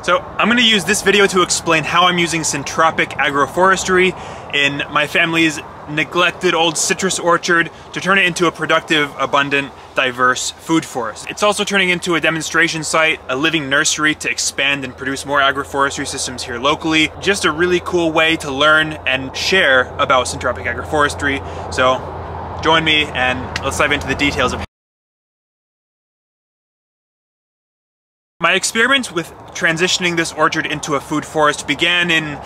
So I'm going to use this video to explain how I'm using Syntropic agroforestry in my family's neglected old citrus orchard to turn it into a productive, abundant, diverse food forest. It's also turning into a demonstration site, a living nursery to expand and produce more agroforestry systems here locally. Just a really cool way to learn and share about Syntropic agroforestry. So join me and let's dive into the details of my experiment with transitioning this orchard into a food forest began in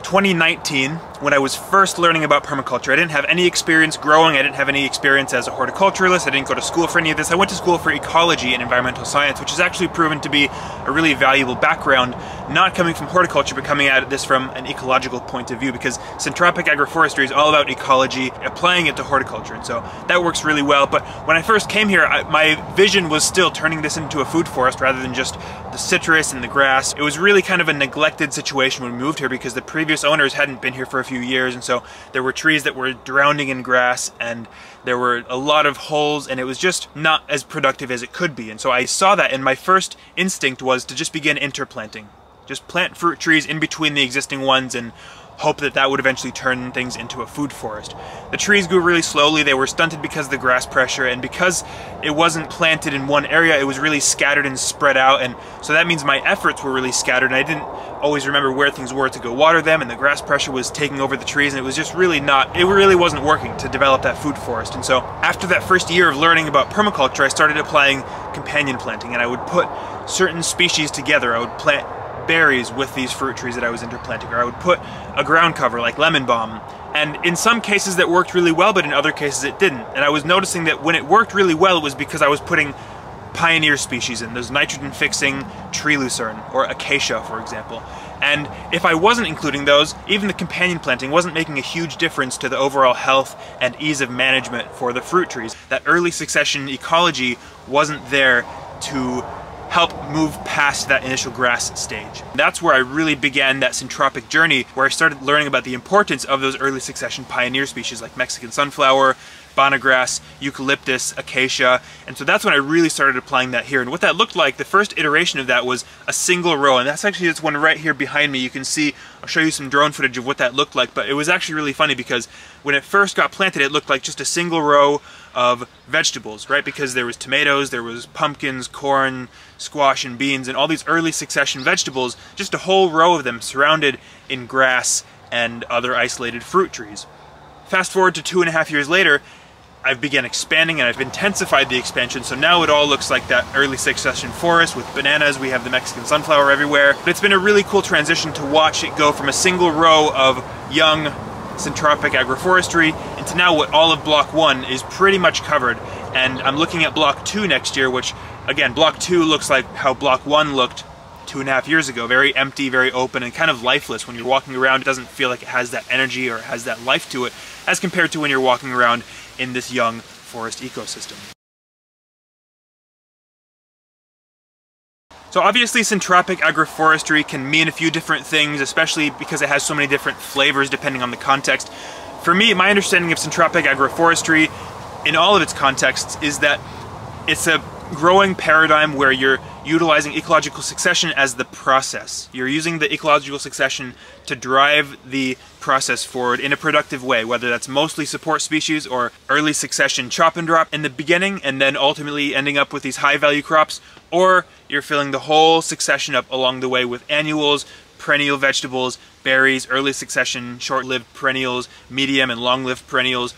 2019 when I was first learning about permaculture. I didn't have any experience growing, I didn't have any experience as a horticulturalist, I didn't go to school for any of this. I went to school for ecology and environmental science, which has actually proven to be a really valuable background, not coming from horticulture, but coming at this from an ecological point of view, because Syntropic agroforestry is all about ecology, applying it to horticulture, and so that works really well. But when I first came here, my vision was still turning this into a food forest rather than just the citrus and the grass. It was really kind of a neglected situation when we moved here because the previous owners hadn't been here for a few years, and so there were trees that were drowning in grass and there were a lot of holes, and it was just not as productive as it could be. And so I saw that, and my first instinct was to just begin interplanting. Just plant fruit trees in between the existing ones and hope that that would eventually turn things into a food forest. The trees grew really slowly, they were stunted because of the grass pressure, and because it wasn't planted in one area, it was really scattered and spread out, and so that means my efforts were really scattered, and I didn't always remember where things were to go water them, and the grass pressure was taking over the trees, and it was just really it really wasn't working to develop that food forest. And so after that first year of learning about permaculture, I started applying companion planting, and I would put certain species together. I would plant berries with these fruit trees that I was interplanting, or I would put a ground cover like lemon balm. And in some cases that worked really well, but in other cases it didn't. And I was noticing that when it worked really well, it was because I was putting pioneer species in, those nitrogen fixing tree lucerne or acacia, for example. And if I wasn't including those, even the companion planting wasn't making a huge difference to the overall health and ease of management for the fruit trees. That early succession ecology wasn't there to help move past that initial grass stage. That's where I really began that syntropic journey, where I started learning about the importance of those early succession pioneer species like Mexican sunflower, bonnegrass, eucalyptus, acacia, and so that's when I really started applying that here. And what that looked like, the first iteration of that was a single row, and that's actually this one right here behind me. You can see, I'll show you some drone footage of what that looked like, but it was actually really funny because when it first got planted, it looked like just a single row of vegetables, right? Because there was tomatoes, there was pumpkins, corn, squash, and beans, and all these early succession vegetables, just a whole row of them surrounded in grass and other isolated fruit trees. Fast forward to 2.5 years later, I've begun expanding and I've intensified the expansion, so now it all looks like that early succession forest with bananas. We have the Mexican sunflower everywhere. But it's been a really cool transition to watch it go from a single row of young Syntropic agroforestry into now what all of block 1 is pretty much covered. And I'm looking at block 2 next year, which again, block 2 looks like how block 1 looked 2.5 years ago. Very empty, very open, and kind of lifeless. When you're walking around, it doesn't feel like it has that energy or has that life to it as compared to when you're walking around in this young forest ecosystem. So obviously Syntropic agroforestry can mean a few different things, especially because it has so many different flavors depending on the context. For me, my understanding of Syntropic agroforestry in all of its contexts is that it's a growing paradigm where you're utilizing ecological succession as the process. You're using the ecological succession to drive the process forward in a productive way, whether that's mostly support species or early succession chop and drop in the beginning and then ultimately ending up with these high value crops, or you're filling the whole succession up along the way with annuals, perennial vegetables, berries, early succession, short-lived perennials, medium and long-lived perennials,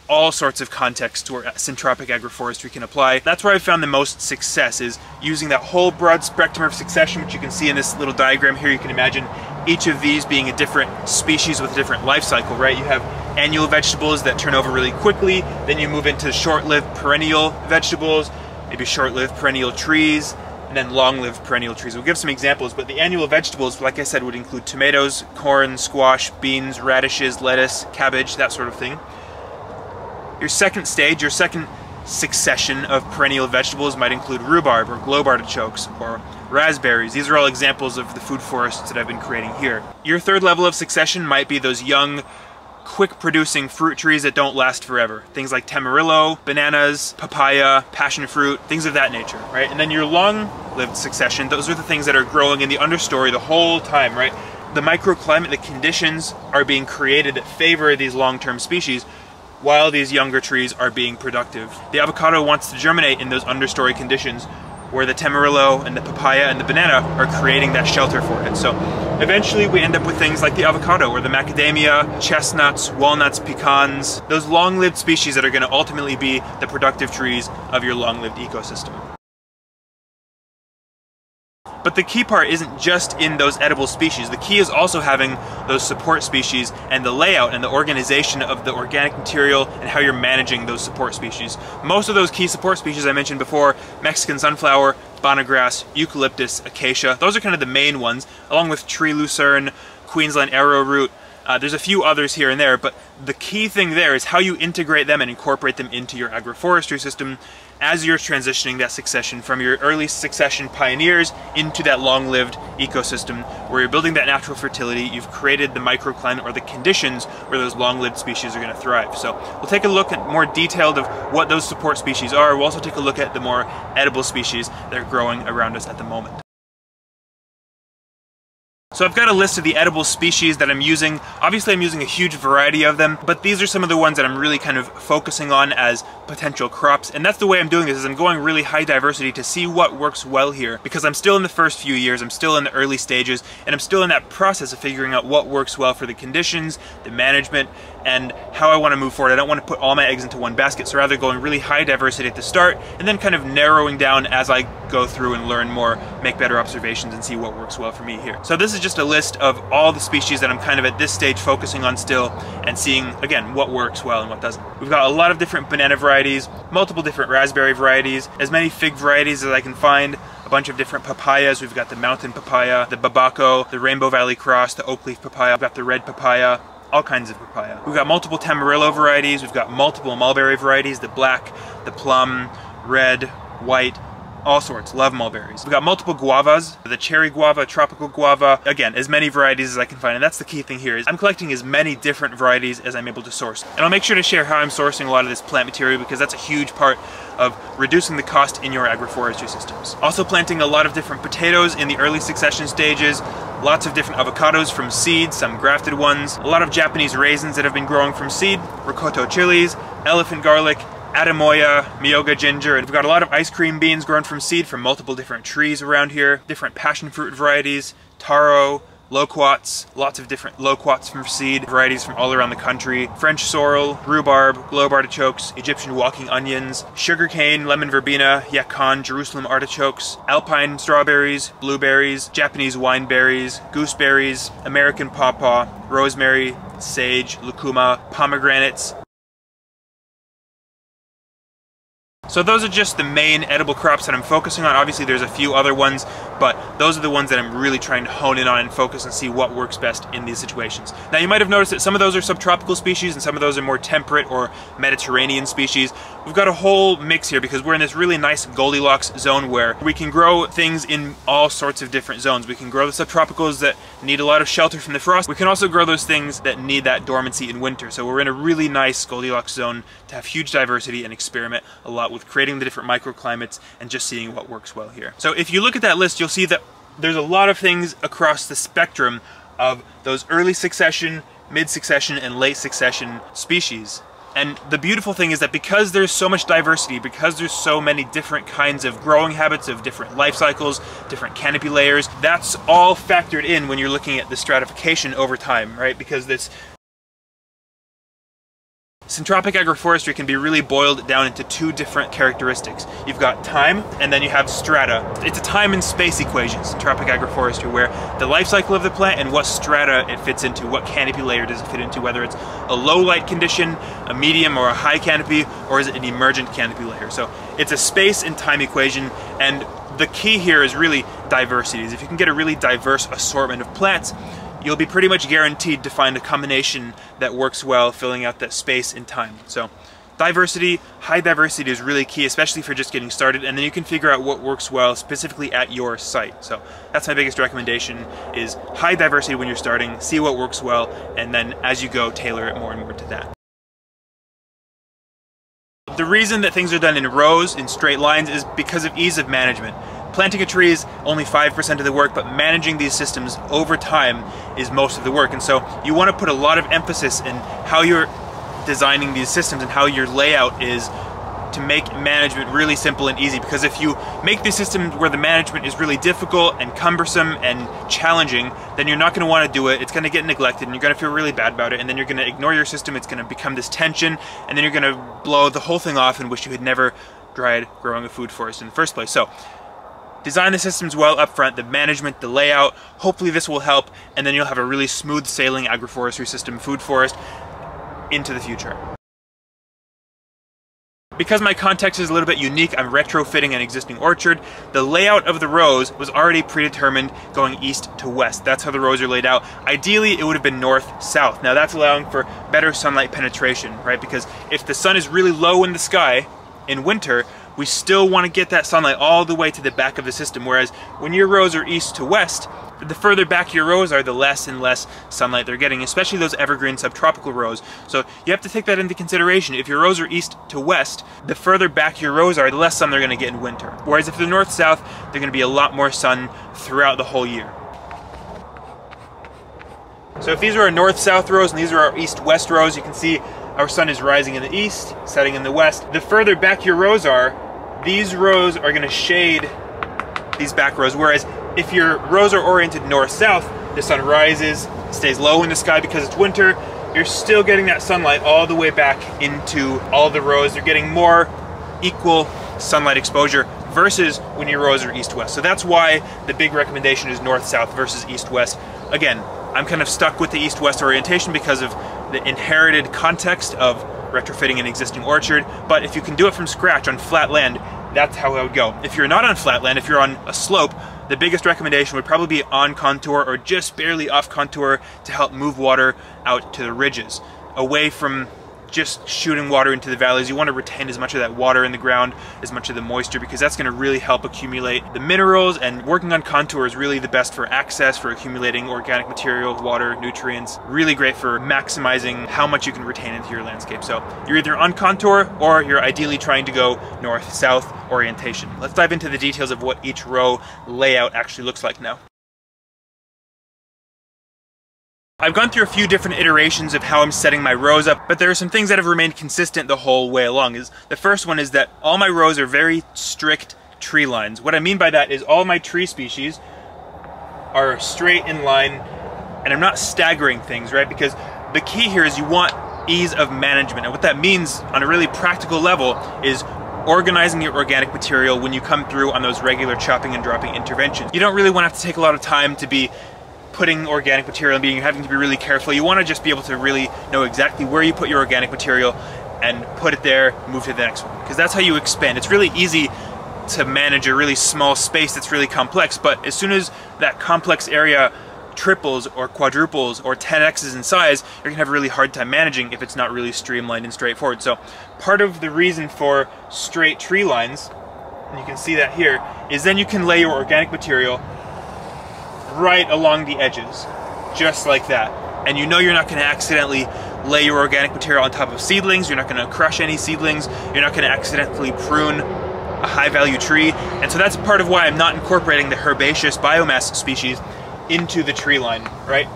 all sorts of contexts where Syntropic agroforestry can apply. That's where I've found the most success, is using that whole broad spectrum of succession, which you can see in this little diagram here. You can imagine each of these being a different species with a different life cycle, right? You have annual vegetables that turn over really quickly, then you move into short-lived perennial vegetables, maybe short-lived perennial trees, and then long-lived perennial trees. We'll give some examples, but the annual vegetables, like I said, would include tomatoes, corn, squash, beans, radishes, lettuce, cabbage, that sort of thing. Your second stage, your second succession of perennial vegetables might include rhubarb or globe artichokes or raspberries. These are all examples of the food forests that I've been creating here. Your third level of succession might be those young quick producing fruit trees that don't last forever. Things like tamarillo, bananas, papaya, passion fruit, things of that nature, right? And then your long-lived succession, those are the things that are growing in the understory the whole time, right? The microclimate, the conditions are being created that favor these long-term species while these younger trees are being productive. The avocado wants to germinate in those understory conditions where the tamarillo and the papaya and the banana are creating that shelter for it. So eventually we end up with things like the avocado or the macadamia, chestnuts, walnuts, pecans, those long-lived species that are going to ultimately be the productive trees of your long-lived ecosystem. But the key part isn't just in those edible species. The key is also having those support species and the layout and the organization of the organic material and how you're managing those support species. Most of those key support species I mentioned before, Mexican sunflower, bonnegrass, eucalyptus, acacia, those are kind of the main ones, along with tree lucerne, Queensland arrowroot. There's a few others here and there, but the key thing there is how you integrate them and incorporate them into your agroforestry system as you're transitioning that succession from your early succession pioneers into that long-lived ecosystem where you're building that natural fertility. You've created the microclimate or the conditions where those long-lived species are going to thrive. So we'll take a look at more detailed of what those support species are. We'll also take a look at the more edible species that are growing around us at the moment. So I've got a list of the edible species that I'm using. Obviously I'm using a huge variety of them, but these are some of the ones that I'm really kind of focusing on as potential crops. And that's the way I'm doing this, is I'm going really high diversity to see what works well here, because I'm still in the first few years, I'm still in the early stages, and I'm still in that process of figuring out what works well for the conditions, the management, and how I want to move forward. I don't want to put all my eggs into one basket, so rather going really high diversity at the start, and then kind of narrowing down as I go through and learn more, make better observations, and see what works well for me here. So this is just a list of all the species that I'm kind of at this stage focusing on still, and seeing, again, what works well and what doesn't. We've got a lot of different banana varieties, multiple different raspberry varieties, as many fig varieties as I can find, a bunch of different papayas. We've got the mountain papaya, the babaco, the Rainbow Valley cross, the oak leaf papaya. We've got the red papaya, all kinds of papaya. We've got multiple tamarillo varieties. We've got multiple mulberry varieties, the black, the plum, red, white, all sorts. Love mulberries. We've got multiple guavas, the cherry guava, tropical guava. Again, as many varieties as I can find. And that's the key thing here, is I'm collecting as many different varieties as I'm able to source. And I'll make sure to share how I'm sourcing a lot of this plant material, because that's a huge part of reducing the cost in your agroforestry systems. Also planting a lot of different potatoes in the early succession stages, lots of different avocados from seed, some grafted ones, a lot of Japanese raisins that have been growing from seed, ricotta chilies, elephant garlic, Adamoya, Miyoga ginger, and we've got a lot of ice cream beans grown from seed from multiple different trees around here, different passion fruit varieties, taro, loquats, lots of different loquats from seed, varieties from all around the country, French sorrel, rhubarb, globe artichokes, Egyptian walking onions, sugarcane, lemon verbena, yacon, Jerusalem artichokes, alpine strawberries, blueberries, Japanese wineberries, gooseberries, American pawpaw, rosemary, sage, lucuma, pomegranates. So those are just the main edible crops that I'm focusing on. Obviously there's a few other ones, but those are the ones that I'm really trying to hone in on and focus and see what works best in these situations. Now you might have noticed that some of those are subtropical species and some of those are more temperate or Mediterranean species. We've got a whole mix here because we're in this really nice Goldilocks zone where we can grow things in all sorts of different zones. We can grow the subtropicals that need a lot of shelter from the frost. We can also grow those things that need that dormancy in winter. So we're in a really nice Goldilocks zone to have huge diversity and experiment a lot with creating the different microclimates and just seeing what works well here. So if you look at that list, you'll see that there's a lot of things across the spectrum of those early succession, mid-succession, and late succession species. And the beautiful thing is that because there's so much diversity, because there's so many different kinds of growing habits, of different life cycles, different canopy layers, that's all factored in when you're looking at the stratification over time, right? Because this Syntropic agroforestry can be really boiled down into two different characteristics. You've got time, and then you have strata. It's a time and space equation, Syntropic agroforestry, where the life cycle of the plant and what strata it fits into, what canopy layer does it fit into, whether it's a low light condition, a medium or a high canopy, or is it an emergent canopy layer. So it's a space and time equation, and the key here is really diversity. If you can get a really diverse assortment of plants, you'll be pretty much guaranteed to find a combination that works well, filling out that space and time. So Diversity, high diversity is really key, especially for just getting started, and then you can figure out what works well specifically at your site. So that's my biggest recommendation, is high diversity when you're starting, see what works well, and then as you go, tailor it more and more to that. The reason that things are done in rows, in straight lines, is because of ease of management. Planting a tree is only 5% of the work, but managing these systems over time is most of the work. And so you want to put a lot of emphasis in how you're designing these systems and how your layout is to make management really simple and easy. Because if you make these systems where the management is really difficult and cumbersome and challenging, then you're not going to want to do it. It's going to get neglected and you're going to feel really bad about it, and then you're going to ignore your system. It's going to become this tension, and then you're going to blow the whole thing off and wish you had never tried growing a food forest in the first place. So design the systems well up front, the management, the layout. Hopefully this will help, and then you'll have a really smooth sailing agroforestry system, food forest, into the future. Because my context is a little bit unique, I'm retrofitting an existing orchard. The layout of the rows was already predetermined going east to west. That's how the rows are laid out. Ideally, it would have been north-south. Now that's allowing for better sunlight penetration, right? Because if the sun is really low in the sky in winter, we still want to get that sunlight all the way to the back of the system. Whereas when your rows are east to west, the further back your rows are, the less and less sunlight they're getting, especially those evergreen subtropical rows. So you have to take that into consideration. If your rows are east to west, the further back your rows are, the less sun they're going to get in winter. Whereas if they're north-south, they're going to be a lot more sun throughout the whole year. So if these are our north-south rows and these are our east-west rows, you can see our sun is rising in the east, setting in the west. The further back your rows are, these rows are going to shade these back rows, whereas if your rows are oriented north-south, the sun rises, stays low in the sky because it's winter, you're still getting that sunlight all the way back into all the rows. You're getting more equal sunlight exposure versus when your rows are east-west. So that's why the big recommendation is north-south versus east-west. Again, I'm kind of stuck with the east-west orientation because of the inherited context of retrofitting an existing orchard, but if you can do it from scratch on flat land, that's how I would go. If you're not on flat land, if you're on a slope, the biggest recommendation would probably be on contour or just barely off contour to help move water out to the ridges, away from just shooting water into the valleys. You want to retain as much of that water in the ground, as much of the moisture, because that's going to really help accumulate the minerals, and working on contour is really the best for access, for accumulating organic material, water, nutrients. Really great for maximizing how much you can retain into your landscape. So you're either on contour or you're ideally trying to go north-south orientation. Let's dive into the details of what each row layout actually looks like now. I've gone through a few different iterations of how I'm setting my rows up, but there are some things that have remained consistent the whole way along. The first one is that all my rows are very strict tree lines. What I mean by that is all my tree species are straight in line, and I'm not staggering things, right? Because the key here is you want ease of management, and what that means on a really practical level is organizing your organic material when you come through on those regular chopping and dropping interventions. You don't really want to have to take a lot of time to be putting organic material and having to be really careful. You want to just be able to really know exactly where you put your organic material and put it there, move to the next one, because that's how you expand. It's really easy to manage a really small space that's really complex, but as soon as that complex area triples or quadruples or 10x's in size, you're gonna have a really hard time managing if it's not really streamlined and straightforward. So part of the reason for straight tree lines, and you can see that here, is then you can lay your organic material right along the edges, just like that. And you know you're not going to accidentally lay your organic material on top of seedlings, you're not going to crush any seedlings, you're not going to accidentally prune a high-value tree. And so that's part of why I'm not incorporating the herbaceous biomass species into the tree line, right?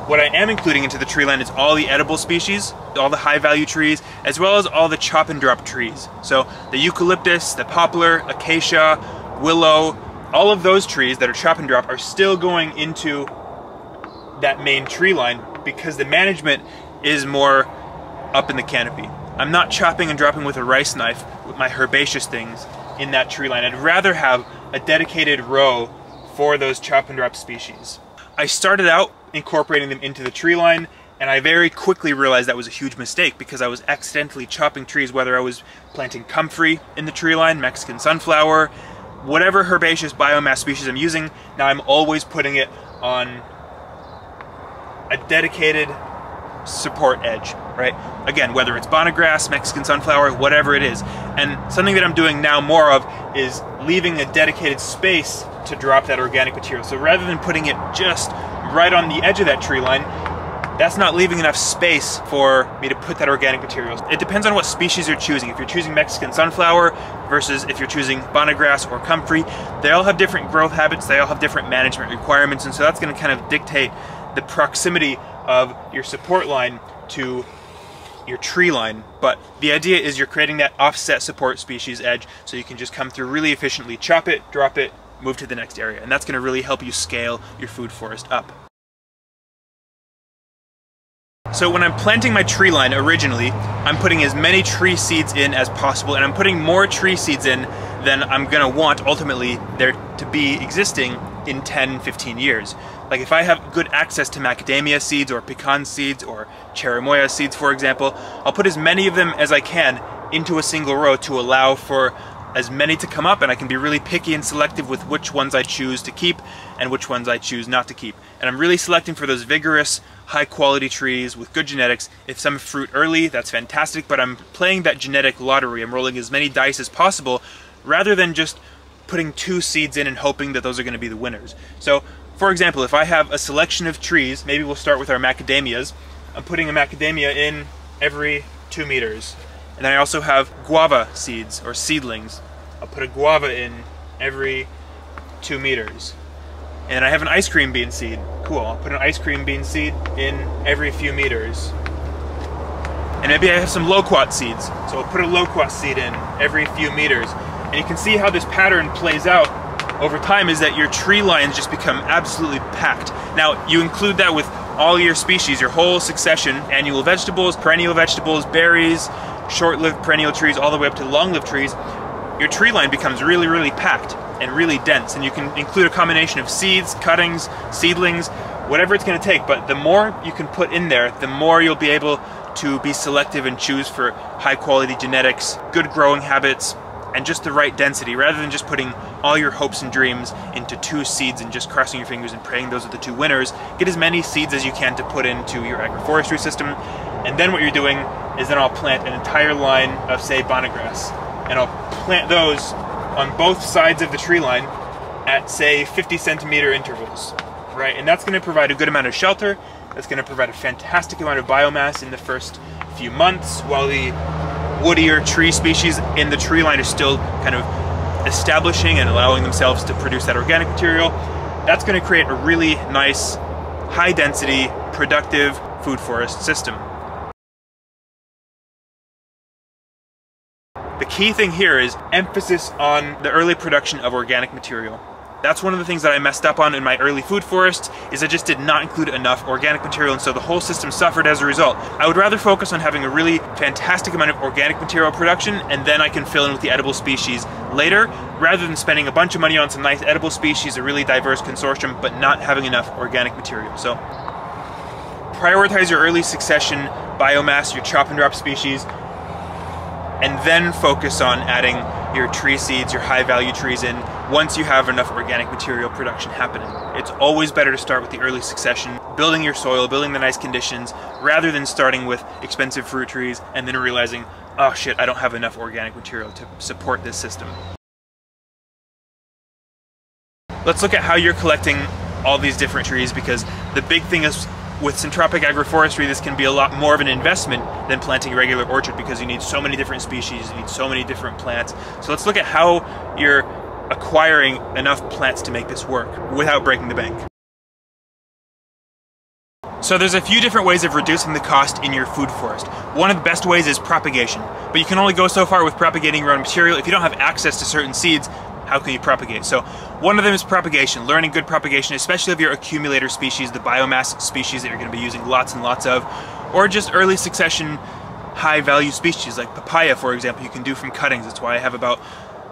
What I am including into the tree line is all the edible species, all the high-value trees, as well as all the chop and drop trees. So the eucalyptus, the poplar, acacia, willow, all of those trees that are chop and drop are still going into that main tree line because the management is more up in the canopy. I'm not chopping and dropping with a rice knife with my herbaceous things in that tree line. I'd rather have a dedicated row for those chop and drop species. I started out incorporating them into the tree line, and I very quickly realized that was a huge mistake because I was accidentally chopping trees, whether I was planting comfrey in the tree line, Mexican sunflower, whatever herbaceous biomass species I'm using. Now I'm always putting it on a dedicated support edge, right? Again, whether it's bonnegrass, Mexican sunflower, whatever it is. And something that I'm doing now more of is leaving a dedicated space to drop that organic material. So rather than putting it just right on the edge of that tree line, that's not leaving enough space for me to put that organic material. It depends on what species you're choosing. If you're choosing Mexican sunflower versus if you're choosing bonnegrass or comfrey, they all have different growth habits, they all have different management requirements, and so that's going to kind of dictate the proximity of your support line to your tree line. But the idea is you're creating that offset support species edge so you can just come through really efficiently, chop it, drop it, move to the next area, and that's going to really help you scale your food forest up. So when I'm planting my tree line originally, I'm putting as many tree seeds in as possible, and I'm putting more tree seeds in than I'm gonna want ultimately there to be existing in 10, 15 years. Like if I have good access to macadamia seeds or pecan seeds or cherimoya seeds, for example, I'll put as many of them as I can into a single row to allow for as many to come up, and I can be really picky and selective with which ones I choose to keep and which ones I choose not to keep. And I'm really selecting for those vigorous, high quality trees with good genetics. If some fruit early, that's fantastic, but I'm playing that genetic lottery. I'm rolling as many dice as possible rather than just putting 2 seeds in and hoping that those are going to be the winners. So, for example, if I have a selection of trees, maybe we'll start with our macadamias. I'm putting a macadamia in every 2 meters. And then I also have guava seeds or seedlings. I'll put a guava in every 2 meters. And I have an ice cream bean seed. Cool, I'll put an ice cream bean seed in every few meters. And maybe I have some loquat seeds. So I'll put a loquat seed in every few meters. And you can see how this pattern plays out over time is that your tree lines just become absolutely packed. Now, you include that with all your species, your whole succession, annual vegetables, perennial vegetables, berries, short-lived perennial trees, all the way up to long-lived trees. Your tree line becomes really, really packed and really dense, and you can include a combination of seeds, cuttings, seedlings, whatever it's going to take. But the more you can put in there, the more you'll be able to be selective and choose for high-quality genetics, good growing habits, and just the right density, rather than just putting all your hopes and dreams into 2 seeds and just crossing your fingers and praying those are the 2 winners. Get as many seeds as you can to put into your agroforestry system, and then what you're doing is then I'll plant an entire line of, say, bonnegrass, and I'll plant those on both sides of the tree line at, say, 50 centimeter intervals, right? And that's going to provide a good amount of shelter. That's going to provide a fantastic amount of biomass in the first few months while the woodier tree species in the tree line are still kind of establishing and allowing themselves to produce that organic material. That's going to create a really nice, high density, productive food forest system. The key thing here is emphasis on the early production of organic material. That's one of the things that I messed up on in my early food forests, is I just did not include enough organic material, and so the whole system suffered as a result. I would rather focus on having a really fantastic amount of organic material production, and then I can fill in with the edible species later, rather than spending a bunch of money on some nice edible species, a really diverse consortium, but not having enough organic material. So prioritize your early succession biomass, your chop and drop species, and then focus on adding your tree seeds, your high value trees in once you have enough organic material production happening. It's always better to start with the early succession, building your soil, building the nice conditions, rather than starting with expensive fruit trees and then realizing, oh shit, I don't have enough organic material to support this system. Let's look at how you're collecting all these different trees, because the big thing is with Syntropic agroforestry, this can be a lot more of an investment than planting a regular orchard, because you need so many different species, you need so many different plants. So let's look at how you're acquiring enough plants to make this work without breaking the bank. So there's a few different ways of reducing the cost in your food forest. One of the best ways is propagation, but you can only go so far with propagating your own material. If you don't have access to certain seeds, how can you propagate? So one of them is propagation, learning good propagation, especially of your accumulator species, the biomass species that you're going to be using lots and lots of, or just early succession high value species like papaya, for example, you can do from cuttings. That's why I have about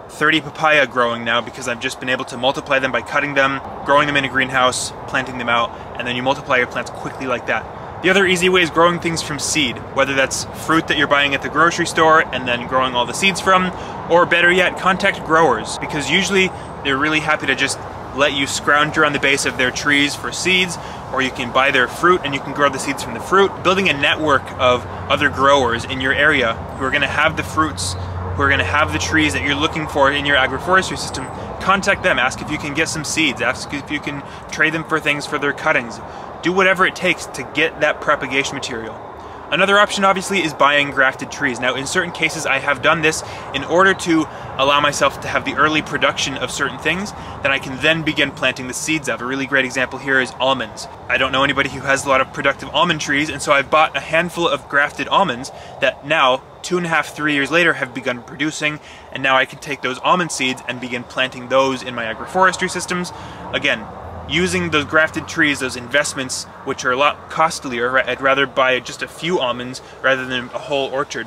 30 papaya growing now, because I've just been able to multiply them by cutting them, growing them in a greenhouse, planting them out, and then you multiply your plants quickly like that. The other easy way is growing things from seed, whether that's fruit that you're buying at the grocery store and then growing all the seeds from, or better yet, contact growers, because usually they're really happy to just let you scrounge around the base of their trees for seeds, or you can buy their fruit and you can grow the seeds from the fruit. Building a network of other growers in your area who are going to have the fruits, who are going to have the trees that you're looking for in your agroforestry system. Contact them, ask if you can get some seeds, ask if you can trade them for things for their cuttings. Do whatever it takes to get that propagation material. Another option obviously is buying grafted trees. Now in certain cases I have done this in order to allow myself to have the early production of certain things that I can then begin planting the seeds of. A really great example here is almonds. I don't know anybody who has a lot of productive almond trees, and so I've bought a handful of grafted almonds that now 2.5, 3 years later have begun producing, and now I can take those almond seeds and begin planting those in my agroforestry systems. Again, using those grafted trees, those investments, which are a lot costlier. I'd rather buy just a few almonds rather than a whole orchard.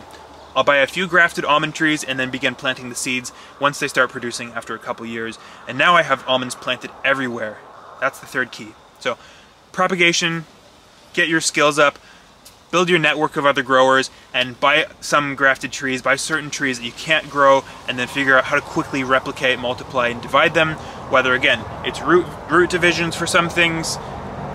I'll buy a few grafted almond trees and then begin planting the seeds once they start producing after a couple years. And now I have almonds planted everywhere. That's the third key. So propagation, get your skills up, build your network of other growers, and buy some grafted trees, buy certain trees that you can't grow, and then figure out how to quickly replicate, multiply, and divide them. Whether, again, it's root divisions for some things,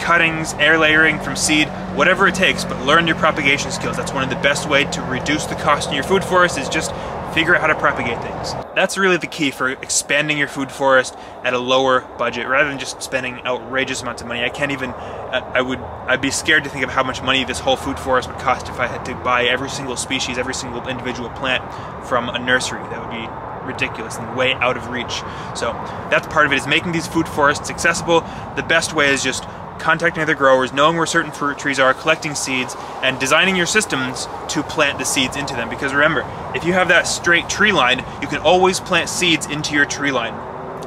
cuttings, air layering from seed, whatever it takes, but learn your propagation skills. That's one of the best ways to reduce the cost in your food forest, is just figure out how to propagate things. That's really the key for expanding your food forest at a lower budget, rather than just spending outrageous amounts of money. I can't even, I'd be scared to think of how much money this whole food forest would cost if I had to buy every single species, every single individual plant from a nursery. That would be ridiculous and way out of reach. So that's part of it, is making these food forests accessible. The best way is just contacting other growers, knowing where certain fruit trees are, collecting seeds, and designing your systems to plant the seeds into them. Because remember, if you have that straight tree line, you can always plant seeds into your tree line.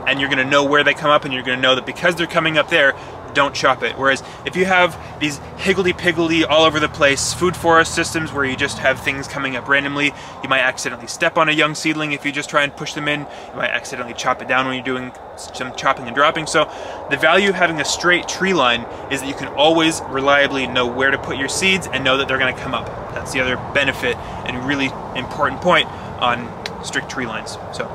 And you're going to know where they come up, and you're going to know that because they're coming up there, don't chop it. Whereas if you have these higgledy-piggledy all over the place food forest systems where you just have things coming up randomly, you might accidentally step on a young seedling if you just try and push them in. You might accidentally chop it down when you're doing some chopping and dropping. So the value of having a straight tree line is that you can always reliably know where to put your seeds and know that they're going to come up. That's the other benefit and really important point on strict tree lines. So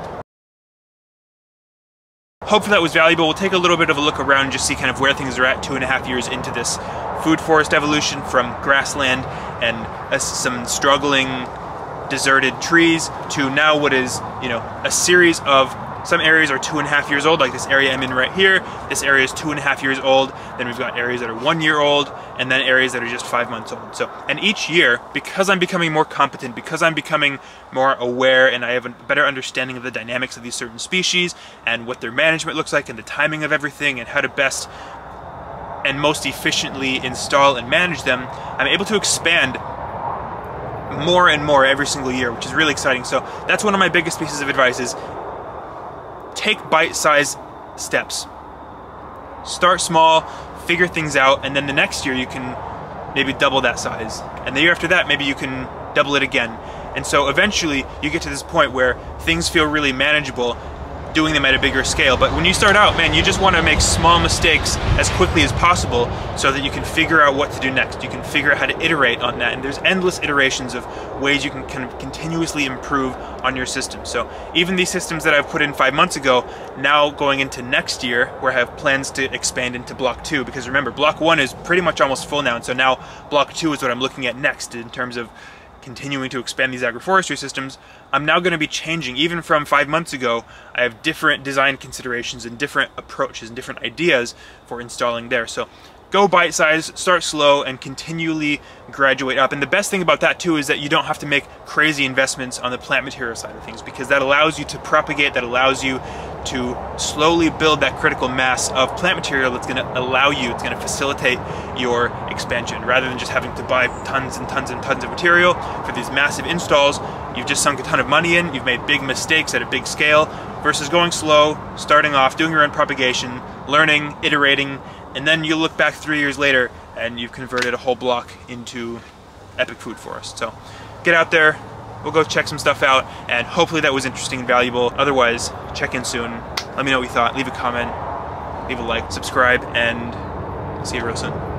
hopefully that was valuable. We'll take a little bit of a look around and just see kind of where things are at 2.5 years into this food forest evolution, from grassland and some struggling deserted trees to now what is, you know, a series of, some areas are 2.5 years old, like this area I'm in right here. This area is 2.5 years old. Then we've got areas that are 1 year old, and then areas that are just 5 months old. So, and each year, because I'm becoming more competent, because I'm becoming more aware, and I have a better understanding of the dynamics of these certain species and what their management looks like and the timing of everything and how to best and most efficiently install and manage them, I'm able to expand more and more every single year, which is really exciting. So that's one of my biggest pieces of advice, is take bite-sized steps. Start small, figure things out, and then the next year you can maybe double that size. And the year after that, maybe you can double it again. And so eventually you get to this point where things feel really manageable doing them at a bigger scale. But when you start out, man, you just want to make small mistakes as quickly as possible so that you can figure out what to do next. You can figure out how to iterate on that. And there's endless iterations of ways you can kind of continuously improve on your system. So even these systems that I've put in 5 months ago, now going into next year, where I have plans to expand into block 2, because remember, block 1 is pretty much almost full now. And so now block 2 is what I'm looking at next in terms of continuing to expand these agroforestry systems. I'm now going to be changing. Even from 5 months ago, I have different design considerations and different approaches and different ideas for installing there. So go bite-size, start slow, and continually graduate up. And the best thing about that too is that you don't have to make crazy investments on the plant material side of things, because that allows you to propagate, that allows you to slowly build that critical mass of plant material that's going to allow you, it's going to facilitate your expansion. Rather than just having to buy tons and tons and tons of material for these massive installs, you've just sunk a ton of money in, you've made big mistakes at a big scale, versus going slow, starting off, doing your own propagation, learning, iterating, and then you look back 3 years later and you've converted a whole block into epic food forest. So get out there, we'll go check some stuff out, and hopefully that was interesting and valuable. Otherwise, check in soon. Let me know what you thought. Leave a comment, leave a like, subscribe, and see you real soon.